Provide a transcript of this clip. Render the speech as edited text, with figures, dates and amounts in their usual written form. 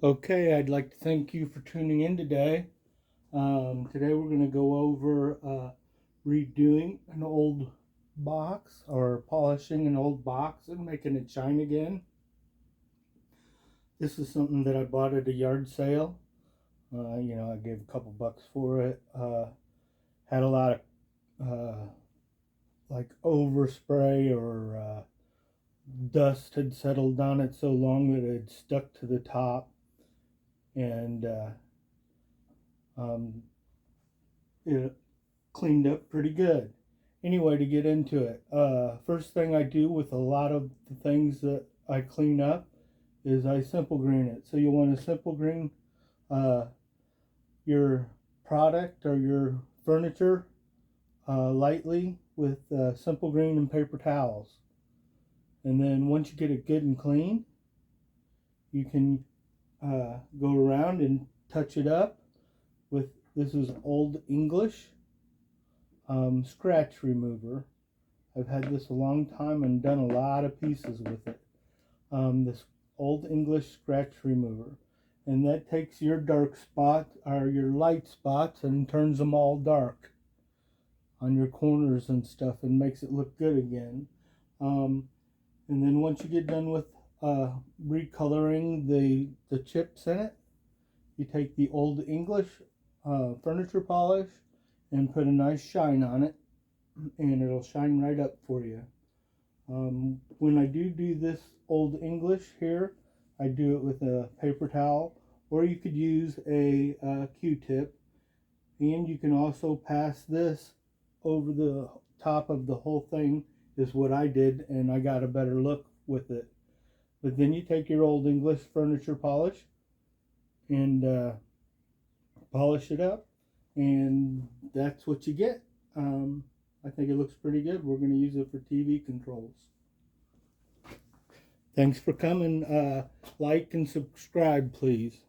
Okay, I'd like to thank you for tuning in today. Today we're going to go over redoing an old box or polishing an old box and making it shine again. This is something that I bought at a yard sale. I gave a couple bucks for it. Had a lot of like overspray or dust had settled on it so long that it had stuck to the top, and um, it cleaned up pretty good. Anyway, to get into it, first thing I do with a lot of the things that I clean up is I simple green it. So you want to simple green uh, your product or your furniture lightly with simple green and paper towels. And then once you get it good and clean, you can go around and touch it up with, this is Old English scratch remover. I've had this a long time and done a lot of pieces with it. This Old English scratch remover. And that takes your dark spot or your light spots and turns them all dark on your corners and stuff and makes it look good again. Um, and then once you get done with recoloring the chips in it, you take the Old English furniture polish and put a nice shine on it, and it'll shine right up for you. When I do this Old English here, I do it with a paper towel, or you could use a Q-tip, and you can also pass this over the top of the whole thing, is what I did, and I got a better look with it. But then you take your Old English furniture polish and polish it up, and that's what you get. I think it looks pretty good. We're going to use it for TV controls. Thanks for coming. Like and subscribe, please.